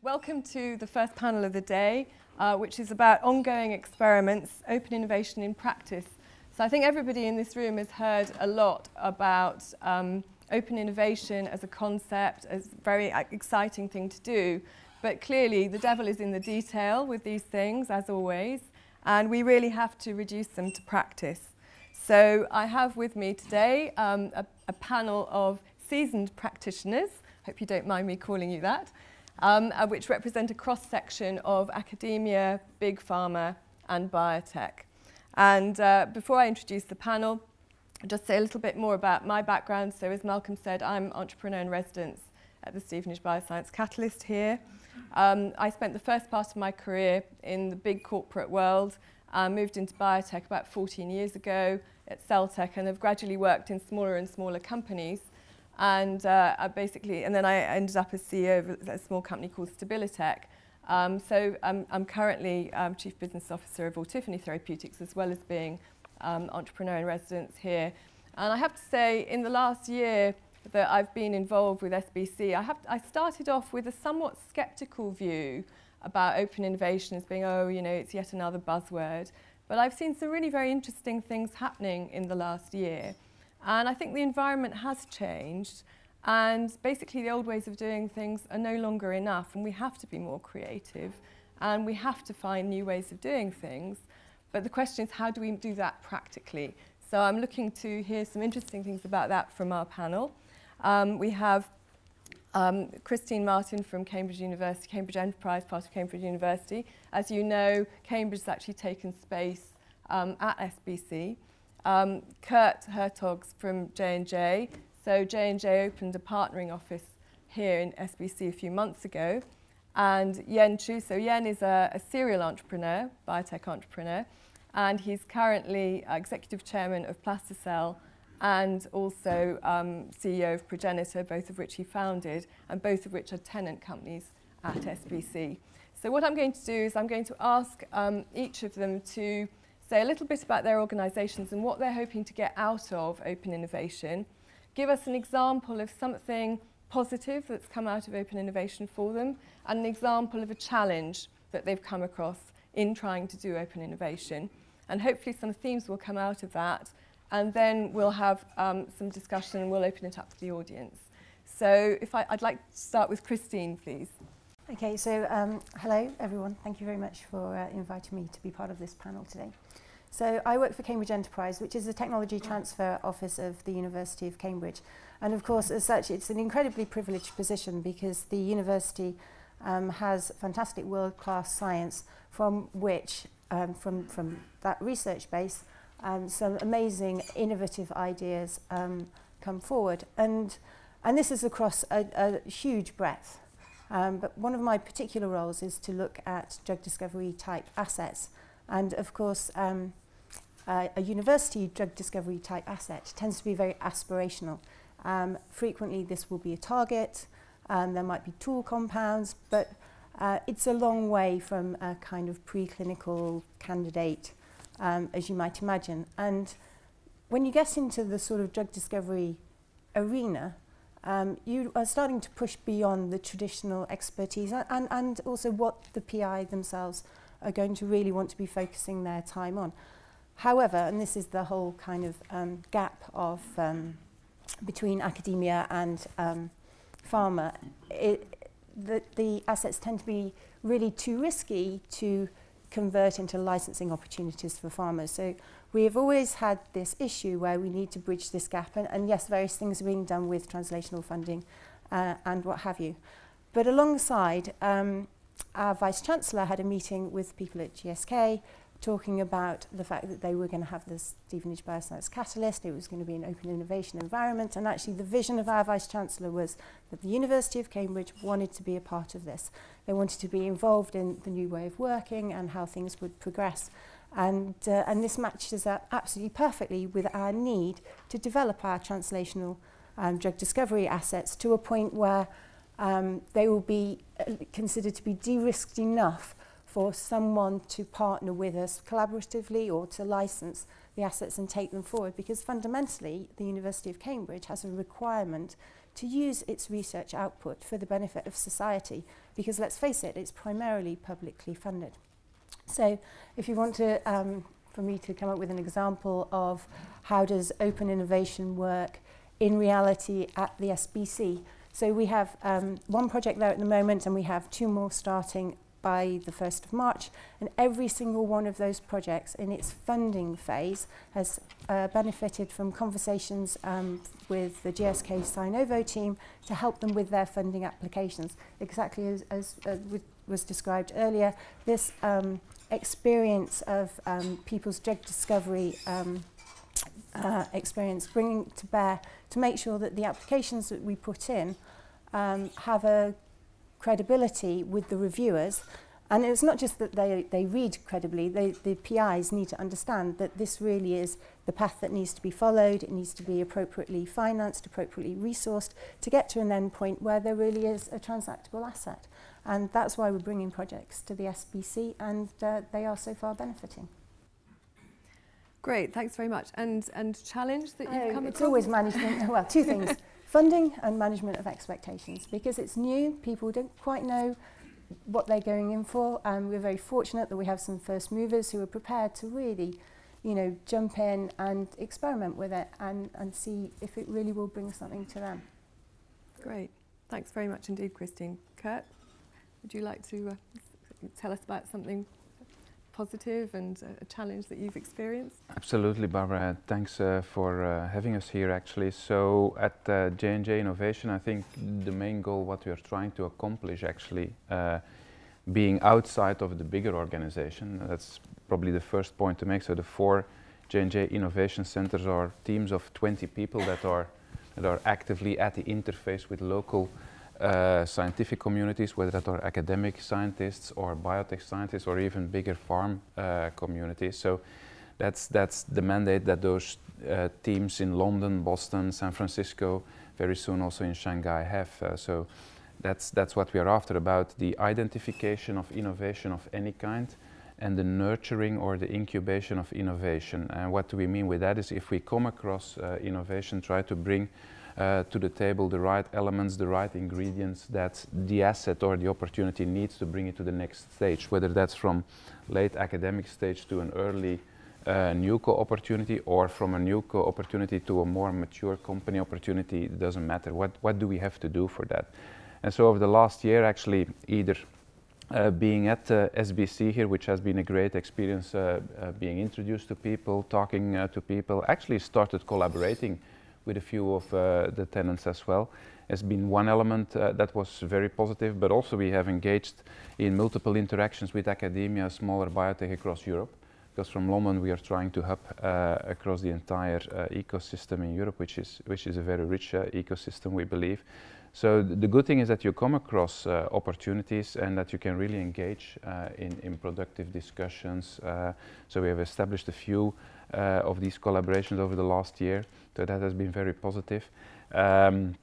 Welcome to the first panel of the day, which is about ongoing experiments, open innovation in practice. So I think everybody in this room has heard a lot about open innovation as a concept, as a very exciting thing to do. But clearly, the devil is in the detail with these things, as always, and we really have to reduce them to practice. So I have with me today a panel of seasoned practitioners, hope you don't mind me calling you that, which represent a cross-section of academia, big pharma and biotech. And before I introduce the panel, I'll just say a little bit more about my background. So as Malcolm said, I'm entrepreneur in residence at the Stevenage Bioscience Catalyst here. I spent the first part of my career in the big corporate world, moved into biotech about 14 years ago at Celtech, and have gradually worked in smaller and smaller companies. And and then I ended up as CEO of a small company called Stabilitech. I'm currently Chief Business Officer of Tiffany Therapeutics, as well as being entrepreneur in residence here. And I have to say, in the last year that I've been involved with SBC, I started off with a somewhat sceptical view about open innovation as being, oh, you know, it's yet another buzzword. But I've seen some really very interesting things happening in the last year. And I think the environment has changed, and basically the old ways of doing things are no longer enough, and we have to be more creative, and we have to find new ways of doing things. But the question is, how do we do that practically? So I'm looking to hear some interesting things about that from our panel. We have Christine Martin from Cambridge University, Cambridge Enterprise, part of Cambridge University. As you know, Cambridge has actually taken space at SBC. Kurt Hertogs from J&J. So J&J opened a partnering office here in SBC a few months ago. And Choo. So Yen is a serial entrepreneur, biotech entrepreneur, and he's currently executive chairman of Plasticell and also CEO of Progenitor, both of which he founded, and both of which are tenant companies at SBC. So what I'm going to do is I'm going to ask each of them to say a little bit about their organisations and what they're hoping to get out of open innovation. Give us an example of something positive that's come out of open innovation for them, and an example of a challenge that they've come across in trying to do open innovation. And hopefully some themes will come out of that, and then we'll have some discussion and we'll open it up to the audience. So I'd like to start with Christine, please. Okay, so hello everyone. Thank you very much for inviting me to be part of this panel today. So I work for Cambridge Enterprise, which is a technology transfer office of the University of Cambridge. And of course, as such, it's an incredibly privileged position because the university has fantastic world-class science from which, from that research base, some amazing innovative ideas come forward. And this is across a huge breadth. But one of my particular roles is to look at drug discovery type assets. And of course, a university drug discovery type asset tends to be very aspirational. Frequently, this will be a target. There might be tool compounds, but it's a long way from a kind of preclinical candidate, as you might imagine. And when you get into the sort of drug discovery arena, you are starting to push beyond the traditional expertise and also what the PI themselves are going to really want to be focusing their time on. However, and this is the whole kind of gap of between academia and pharma, the assets tend to be really too risky to convert into licensing opportunities for pharma. So we have always had this issue where we need to bridge this gap, and yes, various things are being done with translational funding and what have you. But alongside, our Vice-Chancellor had a meeting with people at GSK talking about the fact that they were going to have this Stevenage Bioscience Catalyst. It was going to be an open innovation environment, and actually the vision of our Vice-Chancellor was that the University of Cambridge wanted to be a part of this. They wanted to be involved in the new way of working and how things would progress. And this matches up absolutely perfectly with our need to develop our translational drug discovery assets to a point where they will be considered to be de-risked enough for someone to partner with us collaboratively or to license the assets and take them forward, because fundamentally the University of Cambridge has a requirement to use its research output for the benefit of society, because let's face it, it's primarily publicly funded. So if you want to, for me to come up with an example of how does open innovation work in reality at the SBC. So we have one project there at the moment, and we have 2 more starting by the 1st of March, and every single one of those projects in its funding phase has benefited from conversations with the GSK Sinovo team to help them with their funding applications. Exactly as was described earlier, this experience of people's drug discovery experience bringing to bear to make sure that the applications that we put in have a credibility with the reviewers. And it's not just that they read credibly, the PIs need to understand that this really is the path that needs to be followed. It needs to be appropriately financed, appropriately resourced to get to an end point where there really is a transactable asset. And that's why we're bringing projects to the SBC, and they are so far benefiting. Great, thanks very much. And challenge that you've come across? It's always management, well, 2 things. Funding and management of expectations, because it's new, people don't quite know what they're going in for, and we're very fortunate that we have some first movers who are prepared to really, you know, jump in and experiment with it and see if it really will bring something to them. Great, thanks very much indeed, Christine. Kurt, would you like to tell us about something positive and a challenge that you've experienced? Absolutely, Barbara. Thanks for having us here, actually. So at J&J Innovation, I think the main goal, what we are trying to accomplish, actually, being outside of the bigger organization, that's probably the first point to make. So the 4 J&J Innovation Centers are teams of 20 people that are actively at the interface with local scientific communities, whether that are academic scientists or biotech scientists or even bigger farm communities. So that's the mandate that those teams in London, Boston, San Francisco, very soon also in Shanghai have. So that's what we are after, about the identification of innovation of any kind and the nurturing or the incubation of innovation. And what do we mean with that is, if we come across innovation, try to bring to the table the right elements, the right ingredients that the asset or the opportunity needs to bring it to the next stage, whether that's from late academic stage to an early newco opportunity, or from a newco opportunity to a more mature company opportunity. It doesn't matter. What do we have to do for that? And so over the last year, actually, either being at SBC here, which has been a great experience, being introduced to people, talking to people, actually started collaborating with a few of the tenants as well, has been one element that was very positive. But also we have engaged in multiple interactions with academia, smaller biotech across Europe, because from London we are trying to hub across the entire ecosystem in Europe, which is a very rich ecosystem, we believe. So the good thing is that you come across opportunities and that you can really engage in productive discussions. So we have established a few of these collaborations over the last year, so that has been very positive. The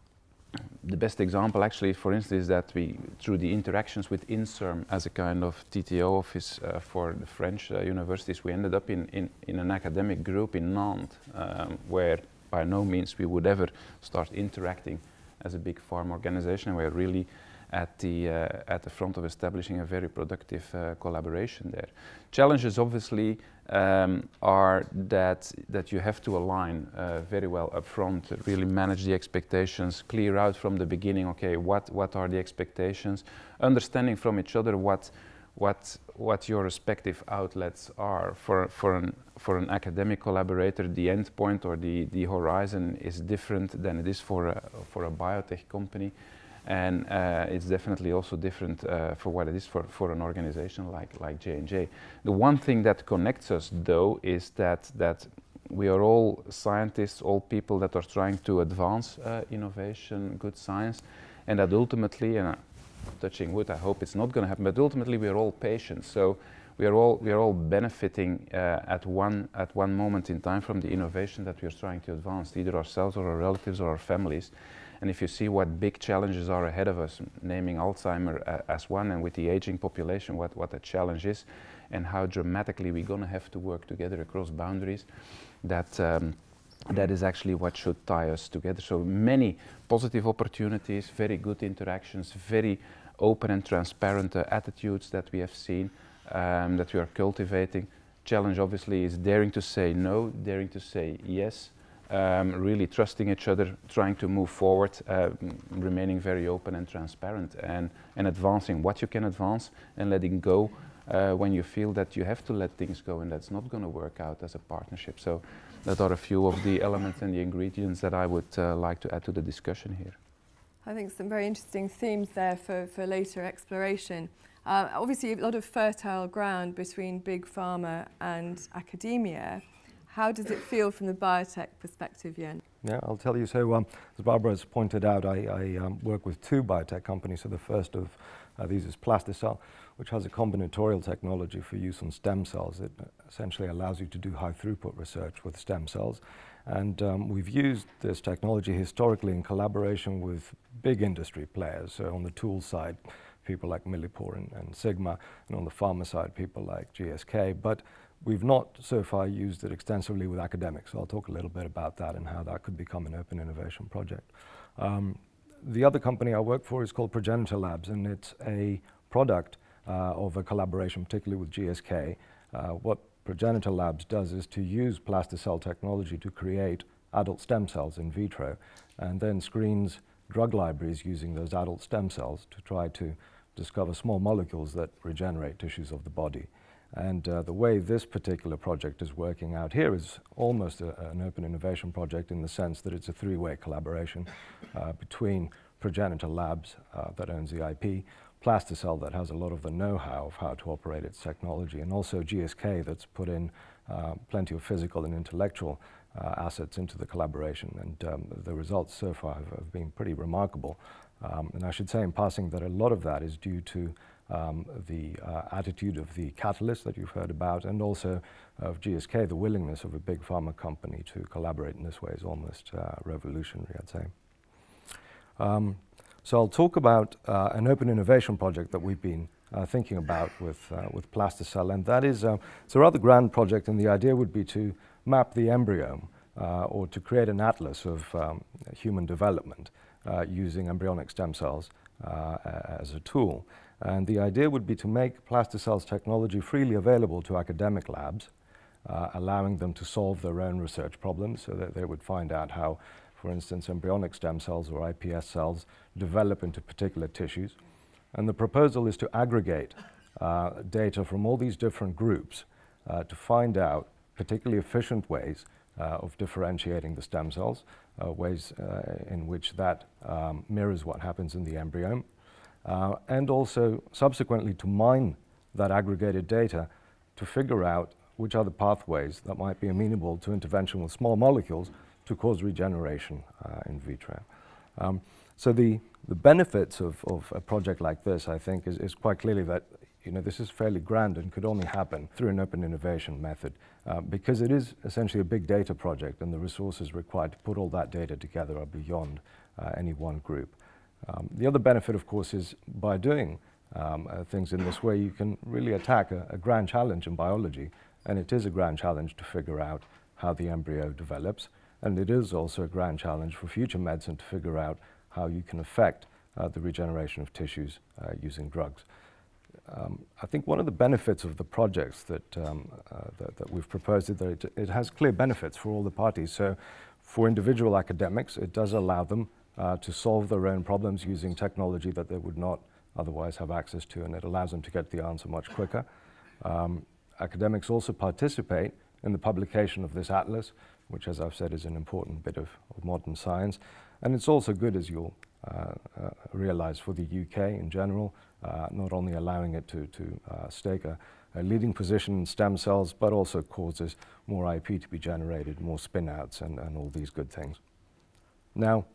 best example, actually, for instance, is that we, through the interactions with INSERM as a kind of TTO office for the French universities, we ended up in an academic group in Nantes, where by no means we would ever start interacting as a big pharma organization, and we're really at the front of establishing a very productive collaboration there. Challenges obviously are that you have to align very well up front, really manage the expectations, clear out from the beginning, okay, what are the expectations, understanding from each other what your respective outlets are. For an academic collaborator, the end point or the horizon is different than it is for a biotech company. And it's definitely also different for what it is for an organization like J&J. The one thing that connects us, though, is that we are all scientists, all people that are trying to advance innovation, good science, and that ultimately, and touching wood, I hope it's not going to happen, but ultimately we are all patients. So we are all benefiting at one moment in time from the innovation that we are trying to advance, either ourselves or our relatives or our families. And if you see what big challenges are ahead of us, naming Alzheimer as one, and with the aging population, what the challenge is, and how dramatically we're going to have to work together across boundaries, that is actually what should tie us together. So many positive opportunities, very good interactions, very open and transparent attitudes that we have seen, that we are cultivating. Challenge obviously is daring to say no, daring to say yes, really trusting each other, trying to move forward, remaining very open and transparent, and advancing what you can advance and letting go when you feel that you have to let things go and that's not going to work out as a partnership. So that are a few of the elements and the ingredients that I would like to add to the discussion here. I think some very interesting themes there for later exploration. Obviously a lot of fertile ground between big pharma and academia. How does it feel from the biotech perspective, Jen? Yeah, I'll tell you. So as Barbara has pointed out, I work with two biotech companies. So the first of these is Plasticell, which has a combinatorial technology for use on stem cells. It essentially allows you to do high throughput research with stem cells. And we've used this technology historically in collaboration with big industry players. So on the tool side, people like Millipore and Sigma, and on the pharma side, people like GSK. But we've not so far used it extensively with academics. So I'll talk a little bit about that and how that could become an open innovation project. The other company I work for is called Progenitor Labs, and it's a product of a collaboration, particularly with GSK. What Progenitor Labs does is to use Plasticell technology to create adult stem cells in vitro, and then screens drug libraries using those adult stem cells to try to discover small molecules that regenerate tissues of the body. And the way this particular project is working out here is almost an open innovation project in the sense that it's a three-way collaboration between Progenitor Labs that owns the IP, Plasticell that has a lot of the know-how of how to operate its technology, and also GSK that's put in plenty of physical and intellectual assets into the collaboration. And the results so far have been pretty remarkable. And I should say in passing that a lot of that is due to the attitude of the Catalyst that you've heard about, and also of GSK. The willingness of a big pharma company to collaborate in this way is almost revolutionary, I'd say. So I'll talk about an open innovation project that we've been thinking about with Plasticell, and that is it's a rather grand project, and the idea would be to map the embryo or to create an atlas of human development using embryonic stem cells as a tool. And the idea would be to make Plasticell's technology freely available to academic labs, allowing them to solve their own research problems, so that they would find out how, for instance, embryonic stem cells or iPS cells develop into particular tissues. And the proposal is to aggregate data from all these different groups to find out particularly efficient ways of differentiating the stem cells, ways in which that mirrors what happens in the embryo, and also subsequently to mine that aggregated data to figure out which are the pathways that might be amenable to intervention with small molecules to cause regeneration in vitro. So the benefits of a project like this, I think, is quite clearly that this is fairly grand and could only happen through an open innovation method because it is essentially a big data project, and the resources required to put all that data together are beyond any one group. The other benefit, of course, is by doing things in this way, you can really attack a grand challenge in biology, and it is a grand challenge to figure out how the embryo develops, and it is also a grand challenge for future medicine to figure out how you can affect the regeneration of tissues using drugs. I think one of the benefits of the projects that we've proposed is that it has clear benefits for all the parties. So for individual academics, it does allow them to solve their own problems using technology that they would not otherwise have access to, and it allows them to get the answer much quicker. Academics also participate in the publication of this atlas, which, as I've said, is an important bit of modern science. And it's also good, as you'll realize, for the UK in general, not only allowing it to stake a leading position in stem cells, but also causes more IP to be generated, more spin-outs, and all these good things. Now,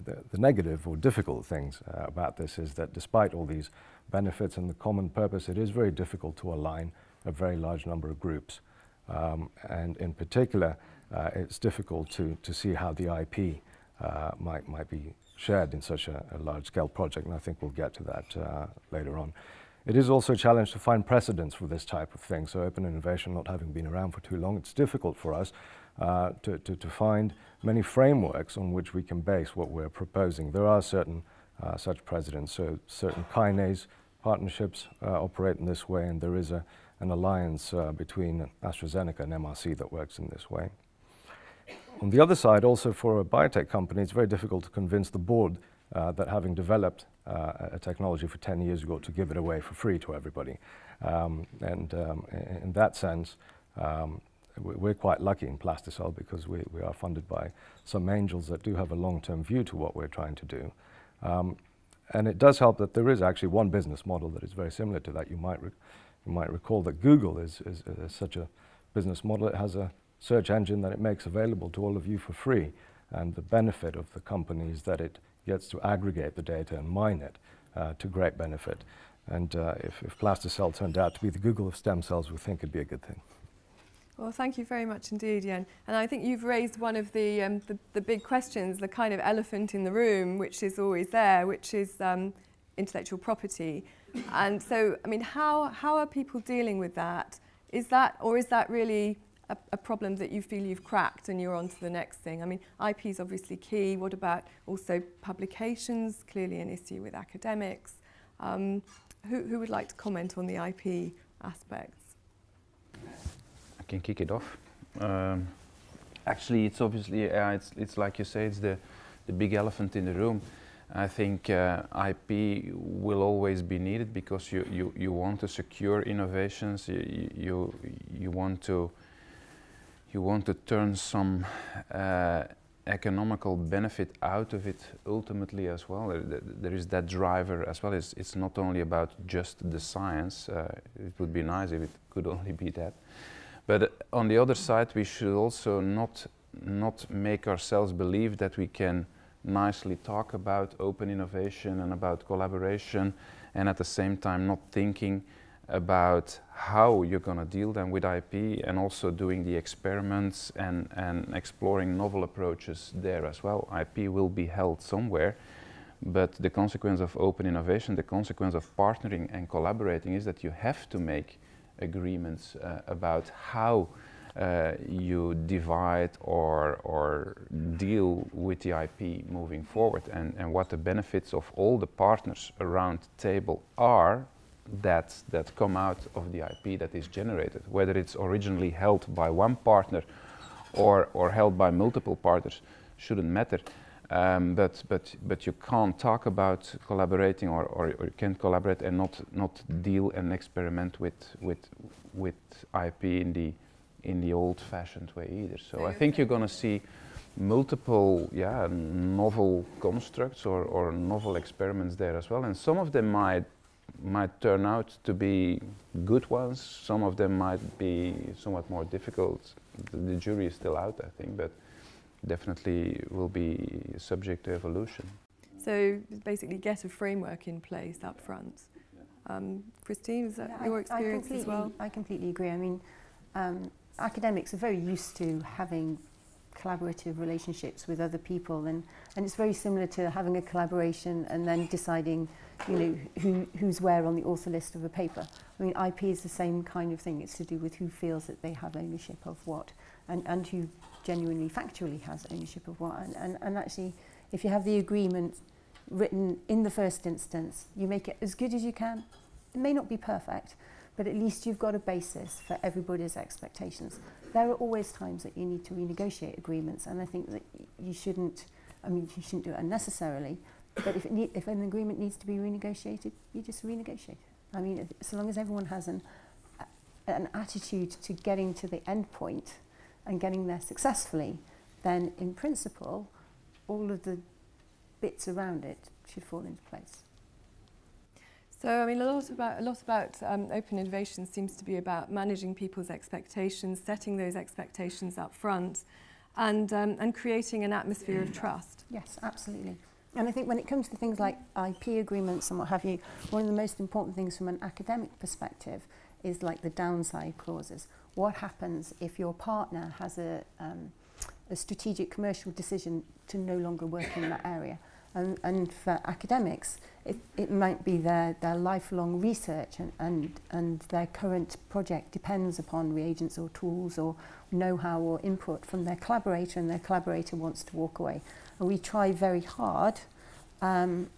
the negative or difficult things about this is that despite all these benefits and the common purpose, it is very difficult to align a very large number of groups. And in particular, it's difficult to see how the IP might be shared in such a large-scale project, and I think we'll get to that later on. It is also a challenge to find precedents for this type of thing. So open innovation not having been around for too long, it's difficult for us to find many frameworks on which we can base what we're proposing. There are certain such precedents, so certain kinase partnerships operate in this way, and there is an alliance between AstraZeneca and MRC that works in this way. On the other side, also for a biotech company, it's very difficult to convince the board that having developed a technology for 10 years, you've got to give it away for free to everybody. In that sense, we're quite lucky in Plasticell because we are funded by some angels that do have a long-term view to what we're trying to do. And it does help that there is actually one business model that is very similar to that. You might recall that Google is such a business model. It has a search engine that it makes available to all of you for free. And the benefit of the company is that it gets to aggregate the data and mine it to great benefit. And if Plasticell turned out to be the Google of stem cells, we think it'd be a good thing. Well, thank you very much indeed, Jan. And I think you've raised one of the big questions, the kind of elephant in the room, which is always there, which is intellectual property. And so, I mean, how are people dealing with that? Is that really a problem that you feel you've cracked and you're on to the next thing? I mean, IP is obviously key. What about also publications? Clearly an issue with academics. Who would like to comment on the IP aspects? I can kick it off. Actually, it's obviously, it's like you say, it's the big elephant in the room. I think IP will always be needed because you want to secure innovations. You want to turn some economical benefit out of it ultimately as well. There is that driver as well. It's not only about just the science. It would be nice if it could only be that. But on the other side, we should also not make ourselves believe that we can nicely talk about open innovation and about collaboration, and at the same time not thinking about how you're going to deal then with IP, and also doing the experiments and exploring novel approaches there as well. IP will be held somewhere, but the consequence of open innovation, the consequence of partnering and collaborating is that you have to make agreements about how you divide or deal with the IP moving forward, and what the benefits of all the partners around the table are that come out of the IP that is generated, whether it's originally held by one partner or held by multiple partners, shouldn't matter. But you can't talk about collaborating or you can't collaborate and not deal and experiment with IP in the old-fashioned way either. So I think you're going to see multiple novel constructs or novel experiments there as well, and some of them might turn out to be good ones, some of them might be somewhat more difficult. The jury is still out, I think, but definitely will be subject to evolution. So basically get a framework in place up front. Christine, is that your experience as well? I completely agree. I mean, academics are very used to having collaborative relationships with other people, and it's very similar to having a collaboration and then deciding, you know, who's where on the author list of a paper. I mean, IP is the same kind of thing. It's to do with who feels that they have ownership of what, and who genuinely, factually has ownership of what. And actually, if you have the agreement written in the first instance, you make it as good as you can. It may not be perfect, but at least you've got a basis for everybody's expectations. There are always times that you need to renegotiate agreements, and I think that you shouldn't do it unnecessarily, but if an agreement needs to be renegotiated, you just renegotiate. I mean, so long as everyone has an attitude to getting to the end point and getting there successfully, then in principle, all of the bits around it should fall into place. So, I mean, a lot about open innovation seems to be about managing people's expectations, setting those expectations up front, and creating an atmosphere of trust. Yes, absolutely. And I think when it comes to things like IP agreements and what have you, one of the most important things from an academic perspective is like the downside clauses. What happens if your partner has a strategic commercial decision to no longer work in that area. And for academics, it might be their lifelong research and their current project depends upon reagents or tools or know-how or input from their collaborator, and their collaborator wants to walk away. And we try very hard, and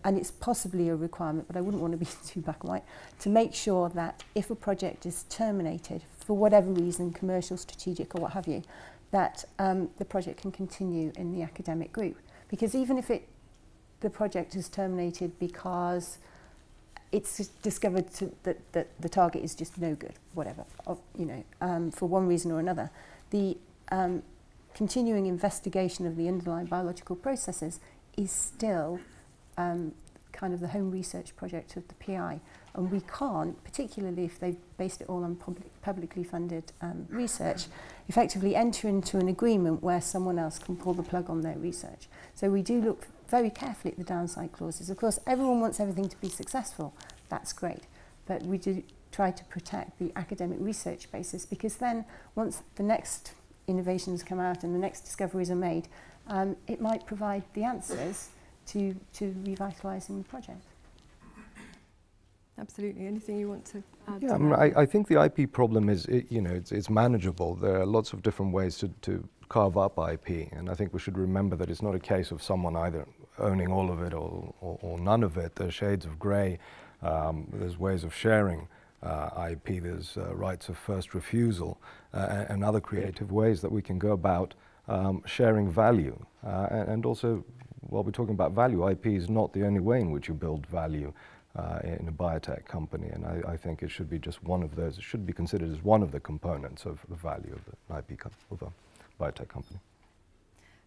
it's possibly a requirement, but I wouldn't want to be too black and white, to make sure that if a project is terminated for whatever reason, commercial, strategic or what have you, that the project can continue in the academic group. Because even if the project is terminated because it's discovered that the target is just no good, whatever, for one reason or another, the continuing investigation of the underlying biological processes is still kind of the home research project of the PI. And we can't, particularly if they've based it all on publicly funded research, effectively enter into an agreement where someone else can pull the plug on their research. So we do look very carefully at the downside clauses. Of course, everyone wants everything to be successful. That's great. But we do try to protect the academic research basis, because then once the next innovations come out and the next discoveries are made, it might provide the answers to revitalising the project. Absolutely. Anything you want to add? Yeah, I think the IP problem is, it's manageable. There are lots of different ways to carve up IP, and I think we should remember that it's not a case of someone either owning all of it or none of it. There's shades of grey. There's ways of sharing IP. There's rights of first refusal and other creative ways that we can go about sharing value. And also, while we're talking about value, IP is not the only way in which you build value in a biotech company, and I think it should be just one of those. It should be considered as one of the components of the value of an IP of a biotech company.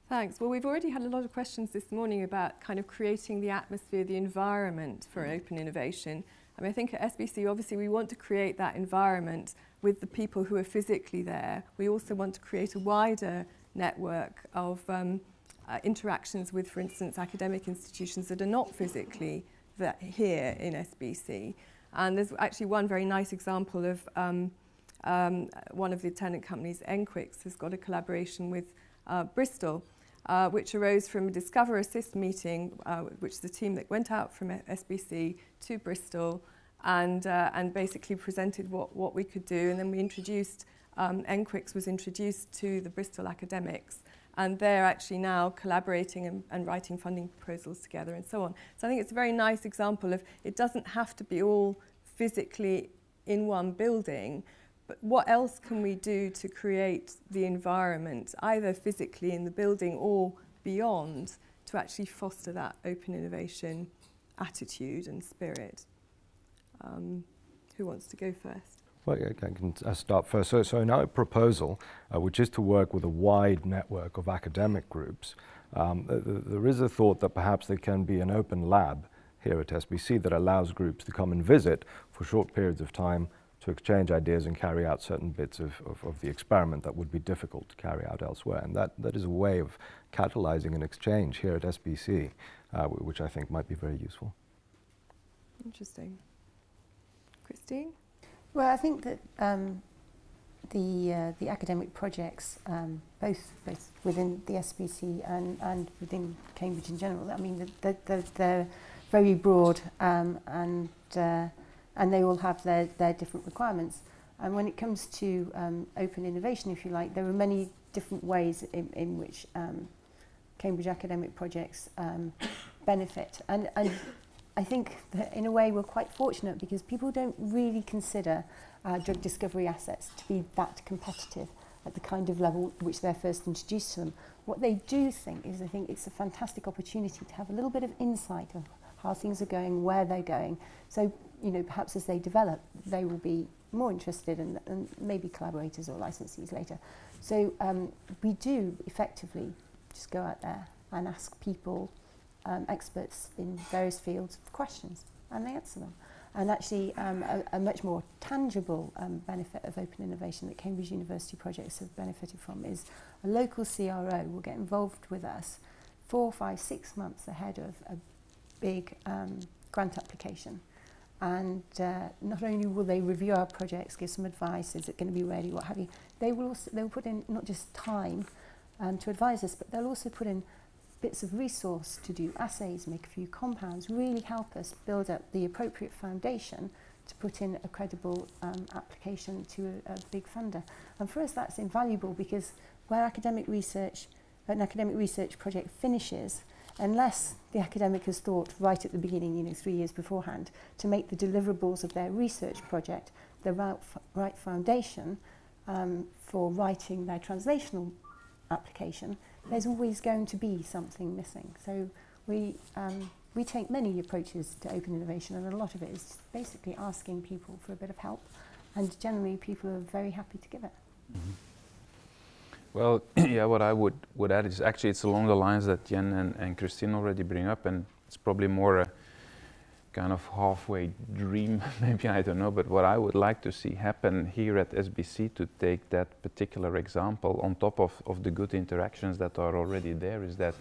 Thanks. Well, we've already had a lot of questions this morning about kind of creating the atmosphere, the environment for open innovation. I mean, I think at SBC, obviously, we want to create that environment with the people who are physically there. We also want to create a wider network of interactions with, for instance, academic institutions that are not physically here in SBC. And there's actually one very nice example of one of the tenant companies, Enquix, has got a collaboration with Bristol, which arose from a Discover Assist meeting, which is a team that went out from SBC to Bristol and basically presented what we could do. And then we introduced, Enquix was introduced to the Bristol academics, and they're actually now collaborating and writing funding proposals together and so on. So I think it's a very nice example of, it doesn't have to be all physically in one building, but what else can we do to create the environment, either physically in the building or beyond, to actually foster that open innovation attitude and spirit? Who wants to go first? Well, I can start first. So in our proposal, which is to work with a wide network of academic groups, there is a thought that perhaps there can be an open lab here at SBC that allows groups to come and visit for short periods of time to exchange ideas and carry out certain bits of the experiment that would be difficult to carry out elsewhere. And that is a way of catalyzing an exchange here at SBC, which I think might be very useful. Interesting. Christine? Well, I think that the academic projects, both within the SBC and within Cambridge in general, I mean, they're very broad and they all have their different requirements. And when it comes to open innovation, if you like, there are many different ways in which Cambridge academic projects benefit. And I think that in a way we're quite fortunate, because people don't really consider drug discovery assets to be that competitive at the kind of level which they're first introduced to them. What they do think is, I think it's a fantastic opportunity to have a little bit of insight of how things are going, where they're going. So, you know, perhaps as they develop, they will be more interested and maybe collaborators or licensees later. So we do effectively just go out there and ask people, experts in various fields, questions, and they answer them. And actually a much more tangible benefit of open innovation that Cambridge University projects have benefited from is a local CRO will get involved with us 4, 5, 6 months ahead of a big grant application. And not only will they review our projects, give some advice, is it going to be ready, what have you, they will put in not just time to advise us, but they'll also put in bits of resource to do assays, make a few compounds, really help us build up the appropriate foundation to put in a credible application to a big funder. And for us that's invaluable, because where an academic research project finishes, unless the academic has thought right at the beginning, 3 years beforehand, to make the deliverables of their research project the right foundation for writing their translational application, there's always going to be something missing. So we take many approaches to open innovation, and a lot of it is basically asking people for a bit of help, and generally people are very happy to give it. Mm-hmm. Well, yeah, what I would add is actually it's along the lines that Jen and Christine already bring up, and it's probably more a kind of halfway dream, maybe, I don't know, but what I would like to see happen here at SBC, to take that particular example on top of the good interactions that are already there, is that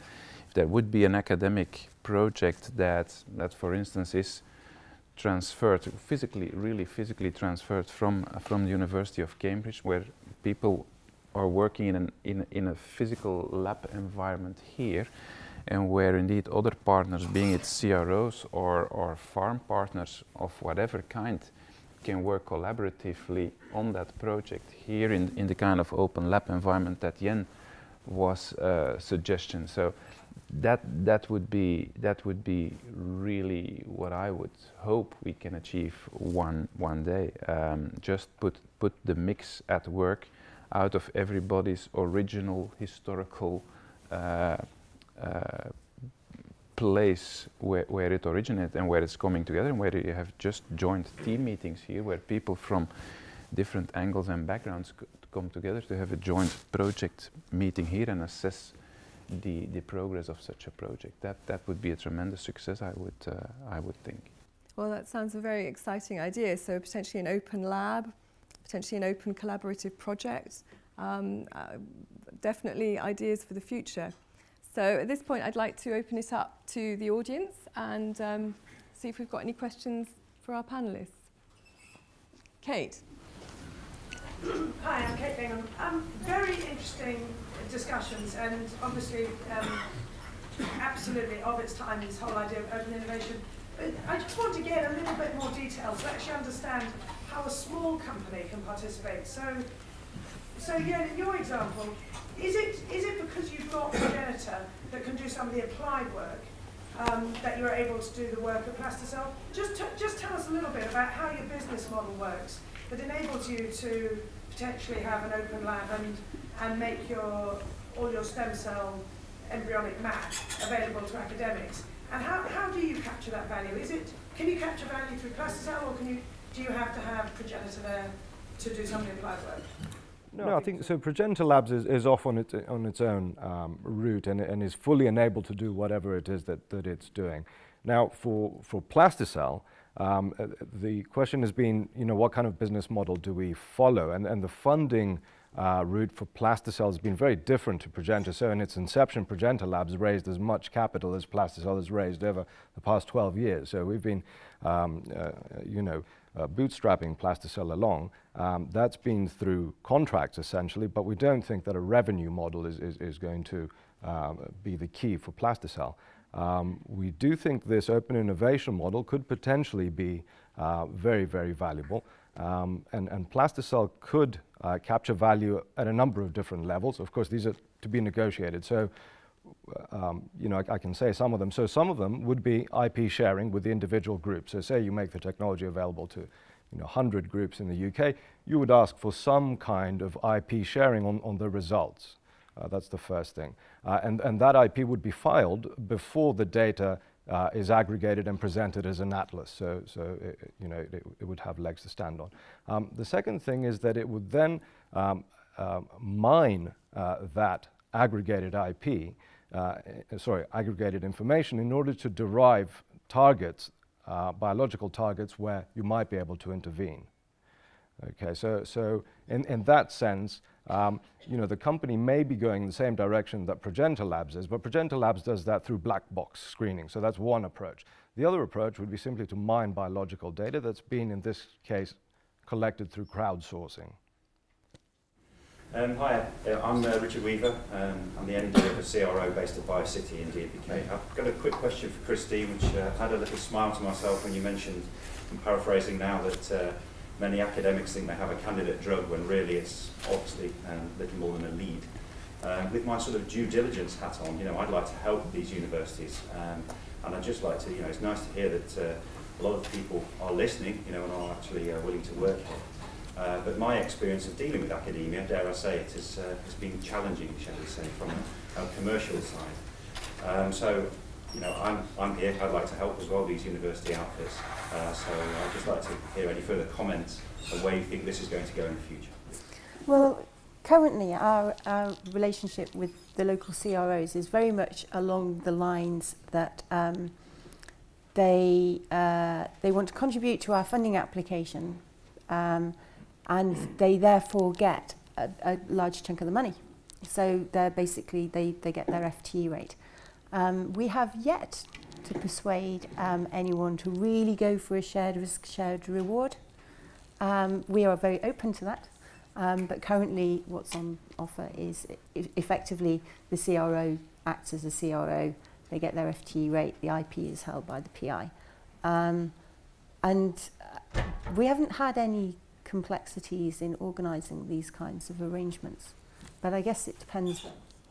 if there would be an academic project that for instance is transferred, really physically transferred from the University of Cambridge, where people are working in a physical lab environment here, and where indeed other partners, being it CROs or farm partners of whatever kind, can work collaboratively on that project here in the kind of open lab environment that Jen was suggesting. So that would be really what I would hope we can achieve one day. Just put the mix at work out of everybody's original historical place where it originated and where it's coming together, and where you have just joint team meetings here, where people from different angles and backgrounds come together to have a joint project meeting here and assess the progress of such a project. That would be a tremendous success, I would think. Well, that sounds a very exciting idea. So potentially an open lab, potentially an open collaborative project, definitely ideas for the future. So at this point I'd like to open it up to the audience and see if we've got any questions for our panellists. Kate. Hi, I'm Kate Bingham. Very interesting discussions, and obviously absolutely of its time, this whole idea of open innovation. But I just want to get a little bit more detail to actually understand how a small company can participate. So yeah, in your example, is it because you've got Progenitor that can do some of the applied work that you're able to do the work at Plasticell? Just tell us a little bit about how your business model works that enables you to potentially have an open lab and make all your stem cell embryonic map available to academics. And how do you capture that value? Can you capture value through Plasticell, or do you have to have Progenitor there to do some of the applied work? No, I think so. Progenitor Labs is off on its own route and is fully enabled to do whatever it is that it's doing. Now, for Plasticell, the question has been, what kind of business model do we follow? And the funding route for Plasticell has been very different to Progenitor. So in its inception, Progenitor Labs raised as much capital as Plasticell has raised over the past 12 years. So we've been, bootstrapping Plasticell along. That's been through contracts essentially, but we don't think that a revenue model is going to be the key for Plasticell. We do think this open innovation model could potentially be very, very valuable, and Plasticell could capture value at a number of different levels. Of course, these are to be negotiated. So, I can say some of them. So some of them would be IP sharing with the individual groups. So say you make the technology available to 100 groups in the UK, you would ask for some kind of IP sharing on the results. That's the first thing. And that IP would be filed before the data is aggregated and presented as an atlas. So it would have legs to stand on. The second thing is that it would then mine that aggregated IP, aggregated information in order to derive targets, biological targets where you might be able to intervene. Okay, so in that sense, the company may be going in the same direction that Progenitor Labs is, but Progenitor Labs does that through black box screening. So that's one approach. The other approach would be simply to mine biological data that's been, in this case, collected through crowdsourcing. Hi, I'm Richard Weaver. I'm the MD of a CRO based at BioCity in DBK. I've got a quick question for Christine, which had a little smile to myself when you mentioned, I'm paraphrasing now, that many academics think they have a candidate drug when really it's obviously little more than a lead. With my sort of due diligence hat on, I'd like to help these universities, and I'd just like to, it's nice to hear that a lot of people are listening, and are actually willing to work here. But my experience of dealing with academia, dare I say it, has been challenging, shall we say, from a commercial side. So, I'm here. I'd like to help as well these university outfits. So I'd just like to hear any further comments on where you think this is going to go in the future. Well, currently our relationship with the local CROs is very much along the lines that they want to contribute to our funding application, and they therefore get a large chunk of the money. So they're basically, they get their FTE rate. We have yet to persuade anyone to really go for a shared risk, shared reward. We are very open to that, but currently what's on offer is effectively the CRO acts as a CRO, they get their FTE rate, the IP is held by the PI. And we haven't had any complexities in organising these kinds of arrangements. But I guess it depends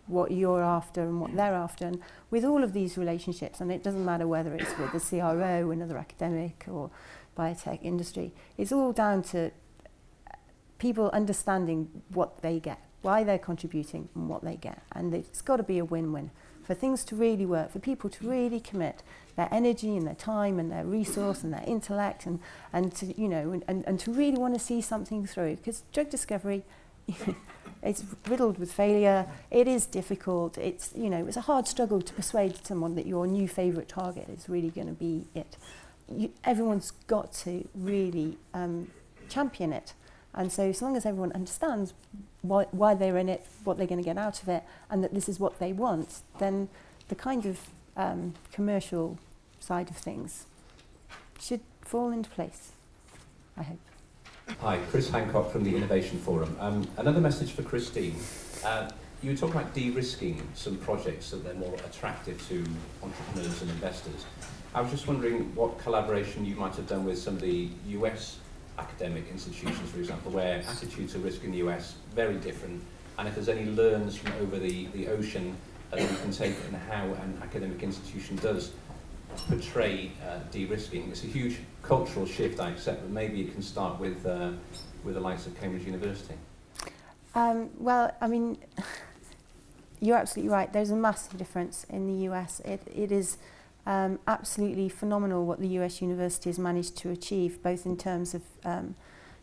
what you're after and what they're after. And with all of these relationships, and it doesn't matter whether it's with the CRO, another academic or biotech industry, it's all down to people understanding what they get, why they're contributing and what they get. And it's got to be a win-win. For things to really work, for people to really commit their energy and their time and their resource and their intellect and to, and to really want to see something through. Because drug discovery, it's riddled with failure. It is difficult. It's, it's a hard struggle to persuade someone that your new favourite target is really going to be it. Everyone's got to really champion it. And so long as everyone understands why they're in it, what they're going to get out of it, and that this is what they want, then the kind of commercial side of things should fall into place, I hope. Hi, Chris Hancock from the Innovation Forum. Another message for Christine. You were talking about de-risking some projects so they're more attractive to entrepreneurs and investors. I was just wondering what collaboration you might have done with some of the US academic institutions, for example, where attitude to risk in the US very different, and if there's any learns from over the ocean that you can take and how an academic institution does portray de-risking. It's a huge cultural shift, I accept, but maybe it can start with the likes of Cambridge University. Well, I mean, you're absolutely right. There's a massive difference in the US. It is absolutely phenomenal what the US universities managed to achieve, both in terms of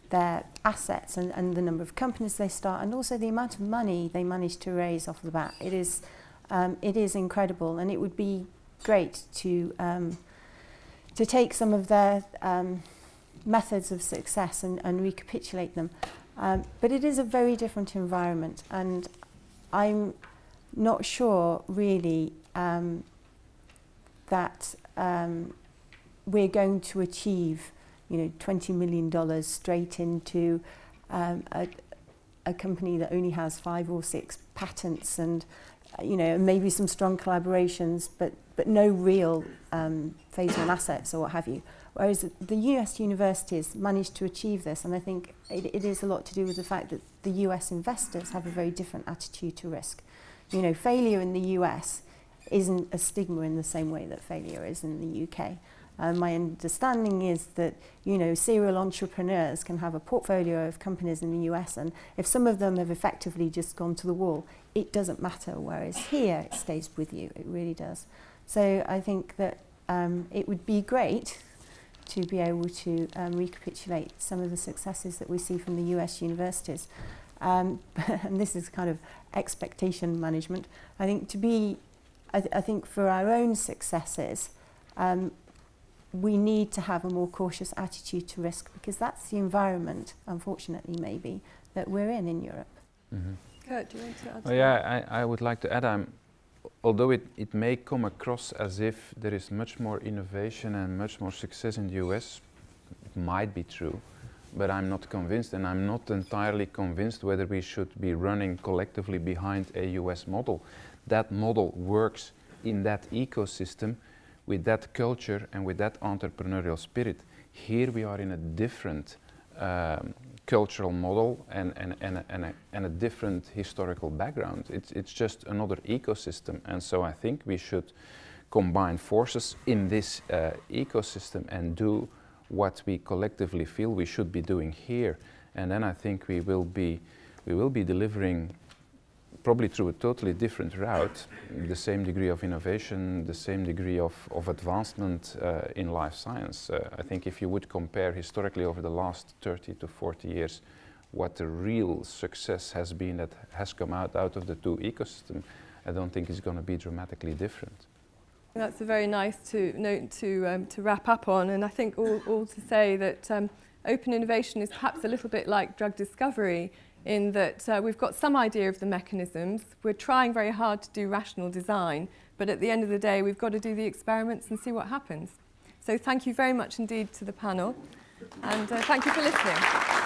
their assets and the number of companies they start, and also the amount of money they managed to raise off the bat. It is incredible, and it would be great to take some of their methods of success and recapitulate them. But it is a very different environment, and I'm not sure really that we're going to achieve, $20 million straight into a company that only has 5 or 6 patents and, maybe some strong collaborations, but no real phase 1 assets or what have you. Whereas the US universities managed to achieve this, and I think it is a lot to do with the fact that the US investors have a very different attitude to risk. Failure in the US isn't a stigma in the same way that failure is in the UK. My understanding is that, serial entrepreneurs can have a portfolio of companies in the US, and if some of them have effectively just gone to the wall, it doesn't matter, whereas here it stays with you, it really does. So I think that it would be great to be able to recapitulate some of the successes that we see from the US universities. And this is kind of expectation management. I think I think for our own successes, we need to have a more cautious attitude to risk, because that's the environment, unfortunately maybe, that we're in Europe. Mm-hmm. Kurt, do you want to add? Oh, yeah, I would like to add, although it may come across as if there is much more innovation and much more success in the US, it might be true, but I'm not convinced, and I'm not entirely convinced whether we should be running collectively behind a US model. That model works in that ecosystem with that culture and with that entrepreneurial spirit. Here we are in a different cultural model and a different historical background. It's just another ecosystem, and so I think we should combine forces in this ecosystem and do what we collectively feel we should be doing here. And then I think we will be delivering, probably through a totally different route, the same degree of innovation, the same degree of advancement in life science. I think if you would compare historically over the last 30 to 40 years what the real success has been that has come out of the two ecosystems, I don't think it's going to be dramatically different. That's a very nice note to wrap up on, and I think all to say that open innovation is perhaps a little bit like drug discovery, in that we've got some idea of the mechanisms, we're trying very hard to do rational design, but at the end of the day we've got to do the experiments and see what happens. So thank you very much indeed to the panel, and thank you for listening.